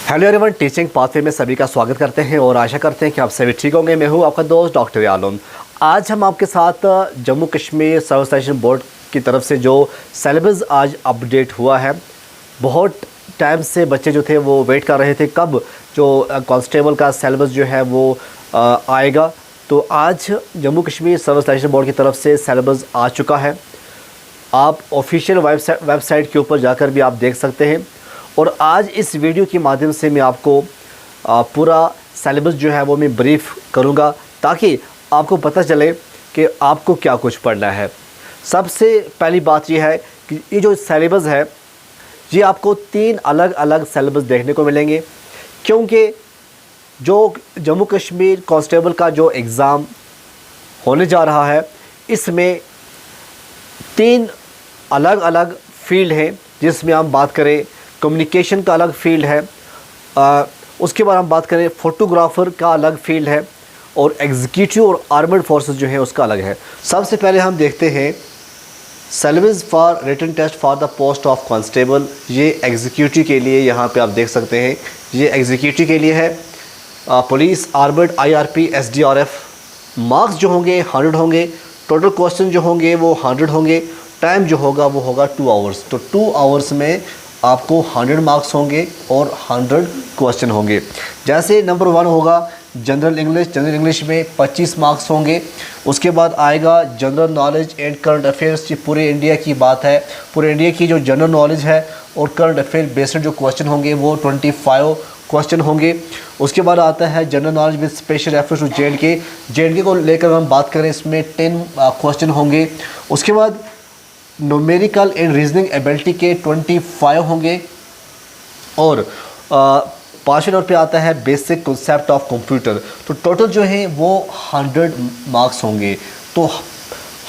Hello everyone, teaching pathway में सभी का स्वागत करते हैं और आशा करते हैं कि आप सभी ठीक होंगे। मैं हूं आपका दोस्त डॉक्टर आलम। आज हम आपके साथ Jammu Kashmir service selection board की तरफ से जो सिलेबस आज अपडेट हुआ है, बहुत टाइम से बच्चे जो थे वो वेट कर रहे थे कब जो कांस्टेबल का सिलेबस जो है वो आएगा। तो आज Jammu Kashmir service selection board की तरफ से सिलेबस आ चुका है। आप ऑफिशियल वेबसाइट के ऊपर जाकर भी आप देख सकते हैं। और आज इस वीडियो के माध्यम से मैं आपको पूरा सिलेबस जो है वो मैं ब्रीफ करूंगा, ताकि आपको पता चले कि आपको क्या कुछ पढ़ना है। सबसे पहली बात यह है कि ये जो सिलेबस है ये आपको 3 अलग अलग सिलेबस देखने को मिलेंगे, क्योंकि जो जम्मू कश्मीर कांस्टेबल का जो एग्ज़ाम होने जा रहा है इसमें 3 अलग अलग फील्ड हैं। जिसमें हम बात करें कम्युनिकेशन का अलग फील्ड है, उसके बाद हम बात करें फोटोग्राफर का अलग फील्ड है, और एग्जीक्यूटिव और आर्मर्ड फोर्सेस जो है उसका अलग है। सबसे पहले हम देखते हैं syllabus for written test for the post of constable. ये एग्जीक्यूटिव के लिए, यहाँ पे आप देख सकते हैं ये एग्जीक्यूटिव के लिए है। Police, armoured, IRP, SDRF। Marks जो होंगे 100 होंगे, टोटल क्वेश्चन जो होंगे वो 100 होंगे, टाइम जो होगा वो होगा 2 आवर्स। तो 2 आवर्स में आपको 100 मार्क्स होंगे और 100 क्वेश्चन होंगे। जैसे नंबर 1 होगा जनरल इंग्लिश। जनरल इंग्लिश में 25 मार्क्स होंगे। उसके बाद आएगा general knowledge and current affairs. ये पूरे इंडिया की बात है, पूरे इंडिया की जो जनरल नॉलेज है और करंट अफेयर बेस्ड जो क्वेश्चन होंगे वो 25 क्वेश्चन होंगे। उसके बाद आता है general knowledge with special reference to JNK को लेकर हम बात करें, इसमें 10 क्वेश्चन होंगे। उसके बाद न्यूमेरिकल एंड रीजनिंग एबिलिटी के 25 होंगे। और 5वें नंबर पे आता है बेसिक कॉन्सेप्ट ऑफ कंप्यूटर। तो टोटल जो है वो 100 मार्क्स होंगे। तो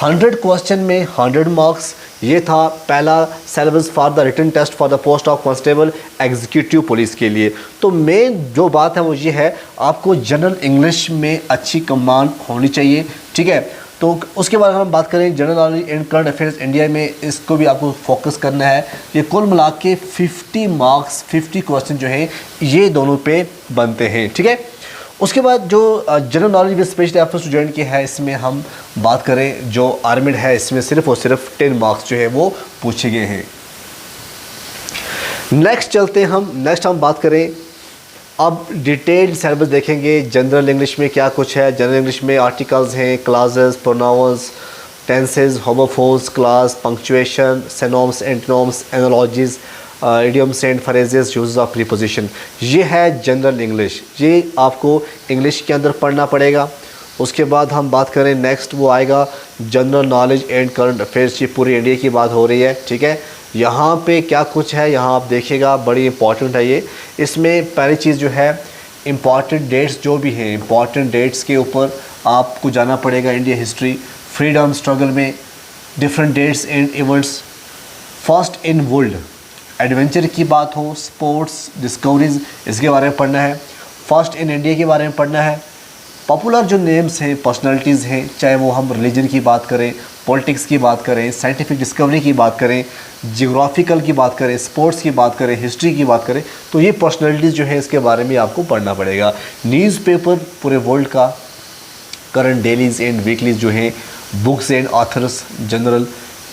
100 क्वेश्चन में 100 मार्क्स। ये था पहला syllabus for the written test for the post of constable executive police के लिए। तो मेन जो बात है वो ये है, आपको जनरल इंग्लिश में अच्छी कमांड होनी चाहिए, ठीक है। तो उसके बाद अगर हम बात करें general knowledge and current affairs India में, इसको भी आपको फोकस करना है। ये कुल मिला के 50 मार्क्स, 50 क्वेश्चन जो हैं ये दोनों पे बनते हैं, ठीक है। उसके बाद जो general knowledge with special reference to JNK है, इसमें हम बात करें जो आर्मिड है, इसमें सिर्फ और सिर्फ 10 मार्क्स जो है वो पूछे गए हैं। नेक्स्ट चलते हैं नेक्स्ट हम बात करें, अब डिटेल्ड सिलेबस देखेंगे। जनरल इंग्लिश में क्या कुछ है। जनरल इंग्लिश में आर्टिकल्स हैं, classes, pronouns, tenses, homophones, class, punctuation, synonyms, antonyms, analogies, idioms and phrases, use of preposition. ये है जनरल इंग्लिश। ये आपको इंग्लिश के अंदर पढ़ना पड़ेगा। उसके बाद हम बात करें नेक्स्ट, वो आएगा general knowledge and current affairs. ये पूरी इंडिया की बात हो रही है, ठीक है। यहाँ पे क्या कुछ है, यहाँ आप देखिएगा, बड़ी इंपॉर्टेंट है ये। इसमें पहली चीज़ जो है, इंपॉर्टेंट डेट्स जो भी हैं, इंपॉर्टेंट डेट्स के ऊपर आपको जाना पड़ेगा। इंडिया हिस्ट्री, फ्रीडम स्ट्रगल में different dates and events, first in world, adventure की बात हो, स्पोर्ट्स, डिस्कवरीज, इसके बारे में पढ़ना है। फर्स्ट इन इंडिया के बारे में पढ़ना है। पॉपुलर जो नेम्स हैं, पर्सनालिटीज़ हैं, चाहे वो हम रिलीजन की बात करें, पॉलिटिक्स की बात करें, साइंटिफिक डिस्कवरी की बात करें, जियोग्राफिकल की बात करें, स्पोर्ट्स की बात करें, हिस्ट्री की बात करें, तो ये पर्सनालिटीज़ जो है इसके बारे में आपको पढ़ना पड़ेगा। न्यूज़पेपर पूरे वर्ल्ड का, करंट डेलीज एंड वीकलीज जो हैं, books and authors, general,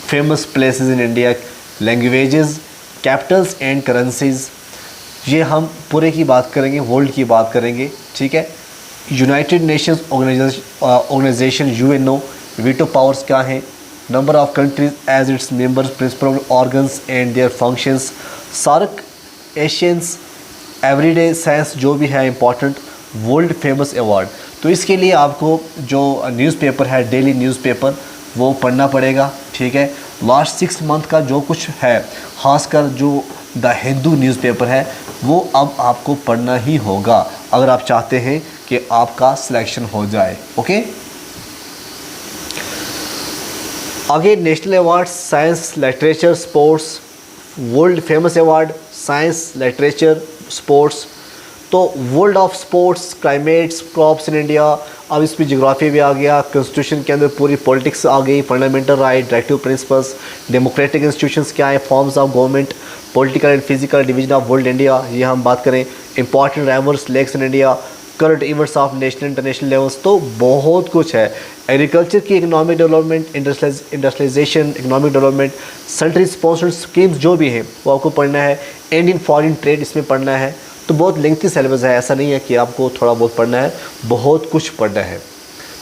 famous places in India, languages, Capitals and currencies, ये हम पूरे की बात करेंगे, वर्ल्ड की बात करेंगे, ठीक है। United Nations Organization UNO, veto powers क्या हैं, number of countries as its members, principal organs and their functions, SAARC, ASEANs, everyday science जो भी है इंपॉर्टेंट, वर्ल्ड फेमस अवार्ड। तो इसके लिए आपको जो न्यूज़पेपर है, डेली न्यूज़पेपर, वो पढ़ना पड़ेगा, ठीक है। लास्ट 6 मंथ का जो कुछ है, खासकर जो द हिंदू न्यूज़पेपर है, वो अब आपको पढ़ना ही होगा अगर आप चाहते हैं कि आपका सिलेक्शन हो जाए, ओके। आगे national award, science, literature, sports, world famous award, science, literature, sports. तो world of sports, climates, crops in India, अब इसमें जियोग्राफी भी आ गया, कॉन्स्टिट्यूशन के अंदर पूरी पॉलिटिक्स आ गई, fundamental right, directive principles, democratic institutions क्या है, forms of government, political and physical division of world India, ये हम बात करें, important rivers lakes in India, current events of national international levels, तो बहुत कुछ है। एग्रीकल्चर की economic development, industrialization, economic development, central sponsored schemes जो भी हैं वो आपको पढ़ना है। इंडियन फॉरेन ट्रेड इसमें पढ़ना है। तो बहुत लेंथी सिलेबस है, ऐसा नहीं है कि आपको थोड़ा बहुत पढ़ना है, बहुत कुछ पढ़ना है,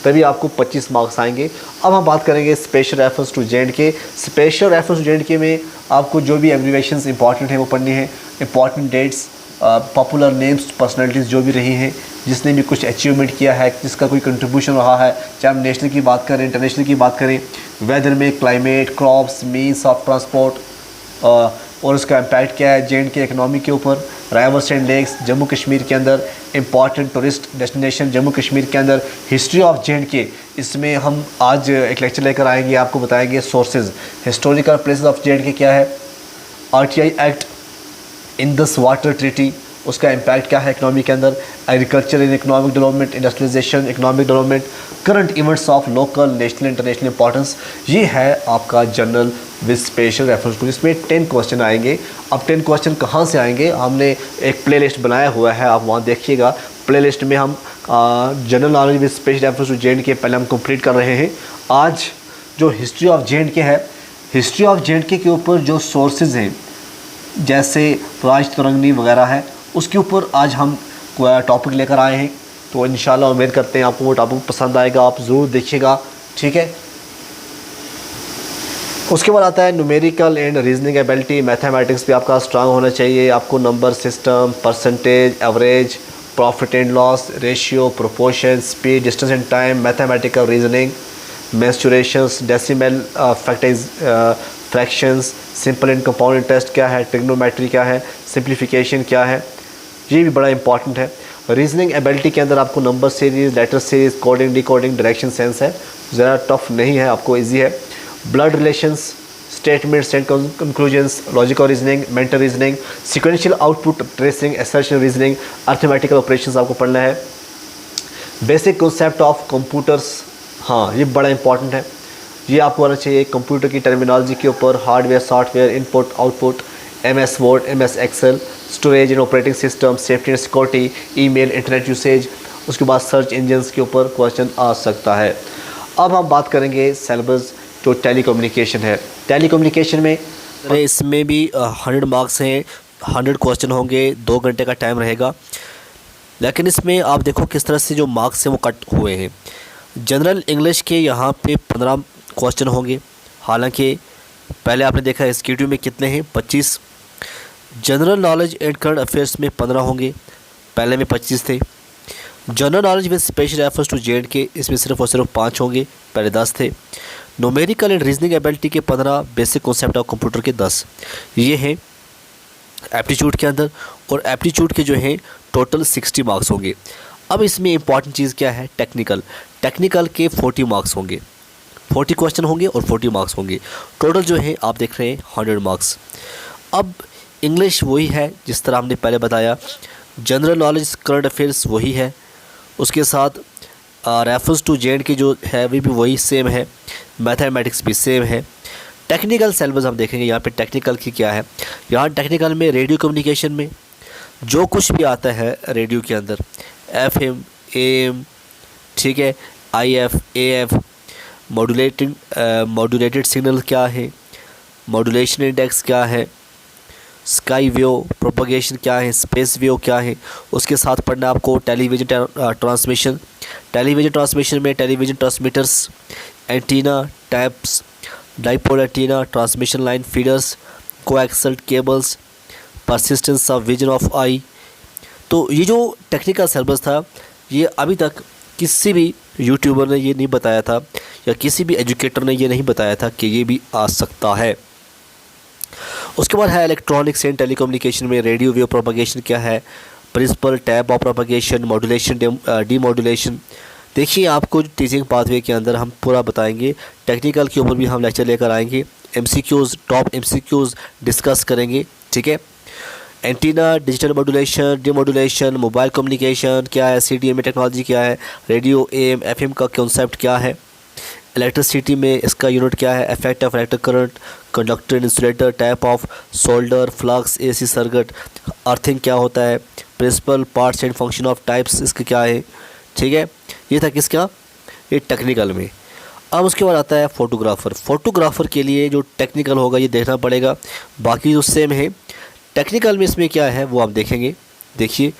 तभी आपको 25 मार्क्स आएंगे। अब हम बात करेंगे special reference to J and K. Special reference to J and K में आपको जो भी एब्रीवेशंस इंपॉर्टेंट हैं वो पढ़नी है। Important dates, popular names, personalities जो भी रही हैं, जिसने भी कुछ अचीवमेंट किया है, जिसका कोई कंट्रीब्यूशन रहा है, चाहे हम नेशनल की बात करें, इंटरनेशनल की बात करें, वेदर में, climate, crops, means of transport, और उसका इम्पैक्ट क्या है जे.एंड.के इकनॉमी के ऊपर। राइवर्स एंड लेक्स जम्मू कश्मीर के अंदर, important tourist destination Jammu Kashmir के अंदर, हिस्ट्री ऑफ जे.एंड.के, इसमें हम आज एक लेक्चर लेकर आएंगे, आपको बताएंगे sources, historical places of J and K क्या है, RTI act, Indus water treaty, उसका इम्पैक्ट क्या है इकनॉमी के अंदर, agriculture in economic development, industrialization, economic development, current events of local, national, international importance. ये है आपका general with special reference to, जिसमें 10 क्वेश्चन आएंगे। अब 10 क्वेश्चन कहाँ से आएंगे, हमने एक प्लेलिस्ट बनाया हुआ है, आप वहाँ देखिएगा। प्लेलिस्ट में हम general knowledge with special reference to J and K पहले हम कंप्लीट कर रहे हैं। आज जो हिस्ट्री ऑफ जे.एंड.के है, हिस्ट्री ऑफ जे.एंड.के के ऊपर जो सोर्सेज हैं, जैसे राज तुरंगनी वगैरह है, उसके ऊपर आज हम टॉपिक लेकर आए हैं। तो इंशाल्लाह उम्मीद करते हैं आपको वो टॉपिक पसंद आएगा, आप ज़रूर देखिएगा, ठीक है। उसके बाद आता है numerical and reasoning ability. Mathematics भी आपका स्ट्रांग होना चाहिए। आपको number system, percentage, average, profit and loss, ratio, proportion, speed, distance and time, mathematical reasoning, mensurations, decimal, fractions, simple and compound interest क्या है, ट्रिग्नोमेट्री क्या है, सिंप्लीफिकेशन क्या है, ये भी बड़ा इंपॉर्टेंट है। रीजनिंग एबिलिटी के अंदर आपको number series, letter series, coding, decoding, direction sense है, ज़रा टफ नहीं है, आपको इजी है। Blood relations, statements and conclusions, logical reasoning, mental reasoning, sequential output tracing, assertion reasoning, arithmetical operations आपको पढ़ना है। बेसिक कॉन्सेप्ट ऑफ कंप्यूटर्स, हाँ ये बड़ा इंपॉर्टेंट है, ये आपको आना चाहिए। कंप्यूटर की टर्मिनोलॉजी के ऊपर, hardware, software, input, output, MS Word, MS Excel, storage and operating system, safety and security, email, internet usage. उसके बाद सर्च इंजन्स के ऊपर क्वेश्चन आ सकता है। अब हम बात करेंगे सिलेबस जो टेलीकम्युनिकेशन है। टेलीकम्युनिकेशन में इसमें भी 100 मार्क्स हैं, 100 क्वेश्चन होंगे, 2 घंटे का टाइम रहेगा। लेकिन इसमें आप देखो किस तरह से जो मार्क्स हैं वो कट हुए हैं। जनरल इंग्लिश के यहाँ पे 15 क्वेश्चन होंगे, हालांकि पहले आपने देखा SQ2 में कितने हैं, 25। General knowledge and current affairs में 15 होंगे, पहले में 25 थे। General knowledge with special reference to J and K, इसमें सिर्फ और सिर्फ 5 होंगे, पहले 10 थे। न्यूमेरिकल एंड रीजनिंग एबिलिटी के 15, बेसिक कॉन्सेप्ट ऑफ कंप्यूटर के 10, ये हैं एप्टीट्यूड के अंदर। और एप्टीट्यूड के जो हैं टोटल 60 मार्क्स होंगे। अब इसमें इंपॉर्टेंट चीज़ क्या है, टेक्निकल। टेक्निकल के 40 मार्क्स होंगे, 40 क्वेश्चन होंगे और 40 मार्क्स होंगे। टोटल जो है आप देख रहे हैं 100 मार्क्स। अब इंग्लिश वही है जिस तरह हमने पहले बताया, जनरल नॉलेज करंट अफेयर्स वही है, उसके साथ रेफरेंस टू जे.एंड.के जो है वो भी वही सेम है, मैथमेटिक्स भी सेम है। टेक्निकल सिलेबस हम देखेंगे यहाँ पे टेक्निकल की क्या है। यहाँ टेक्निकल में रेडियो कम्युनिकेशन में जो कुछ भी आता है रेडियो के अंदर, FM, AM, ठीक है, IF, AF, मॉड्यूलेटेड सिग्नल क्या है, मॉड्यूलेशन इंडेक्स क्या है, स्काई वेव प्रोपगेशन क्या है, स्पेस वेव क्या है। उसके साथ पढ़ना आपको टेलीविज़न ट्रांसमिशन। टेलीविज़न ट्रांसमिशन में television transmitters, antenna types, dipole antenna, transmission line feeders, coaxial cables, persistence of vision of eye. तो ये जो टेक्निकल सिलेबस था, ये अभी तक किसी भी यूट्यूबर ने ये नहीं बताया था या किसी भी एजुकेटर ने ये नहीं बताया था कि ये भी आ सकता है। उसके बाद है इलेक्ट्रॉनिक्स एंड टेलीकम्युनिकेशन में रेडियो वेव प्रोपगेशन क्या है, principal type of propagation, modulation, demodulation. देखिए आपको टीचिंग पाथवे के अंदर हम पूरा बताएंगे। टेक्निकल के ऊपर भी हम लेक्चर लेकर आएंगे, MCQs, टॉप MCQs डिस्कस करेंगे, ठीक है। Antenna, digital modulation, demodulation, mobile communication क्या है, CDMA टेक्नोलॉजी क्या है, रेडियो AM FM का कॉन्सेप्ट क्या है, इलेक्ट्रिसिटी में इसका यूनिट क्या है, effect of electric current, conductor insulator, type of solder, flux, AC circuit, earthing क्या होता है, principal, parts and function of types इसके क्या है। ठीक है, ये था किसका, ये टेक्निकल में। अब उसके बाद आता है फ़ोटोग्राफ़र। फ़ोटोग्राफ़र के लिए जो टेक्निकल होगा ये देखना पड़ेगा, बाकी जो सेम है। टेक्निकल में इसमें क्या है वो आप देखेंगे। देखिए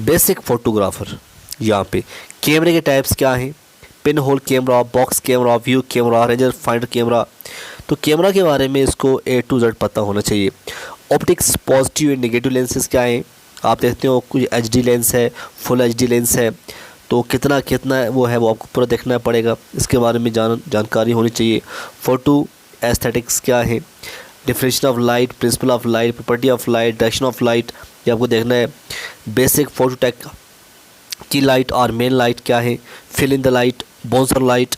बेसिक फ़ोटोग्राफ़र, यहाँ पे कैमरे के टाइप्स क्या हैं, pin hole camera, box camera, view camera, ranger finder camera. तो कैमरा के बारे में इसको A to Z पता होना चाहिए। Optics, positive and negative lenses क्या हैं, आप देखते हो कुछ HD लेंस है, फुल HD लेंस है, तो कितना कितना वो है वो आपको पूरा देखना पड़ेगा, इसके बारे में जानकारी होनी चाहिए। फ़ोटो एस्थेटिक्स क्या है, differentiation of light, principle of light, property of light, direction of light, ये आपको देखना है। बेसिक फोटो टेक की लाइट और मेन लाइट क्या है, fill in the light, bouncer light,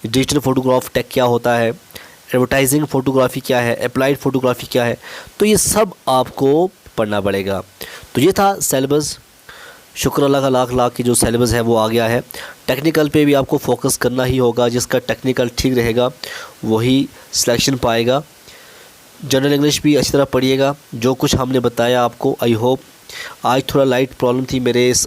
digital photograph tech क्या होता है, एडवर्टाइजिंग फ़ोटोग्राफी क्या है, अप्लाइड फ़ोटोग्राफी क्या है, तो ये सब आपको पढ़ना पड़ेगा। तो ये था सिलेबस। शुक्र अल्लाह का लाख लाख की जो सिलेबस है वो आ गया है। टेक्निकल पे भी आपको फोकस करना ही होगा, जिसका टेक्निकल ठीक रहेगा वही सिलेक्शन पाएगा। जनरल इंग्लिश भी अच्छी तरह पढ़िएगा, जो कुछ हमने बताया आपको। आई होप आज थोड़ा लाइट प्रॉब्लम थी मेरे इस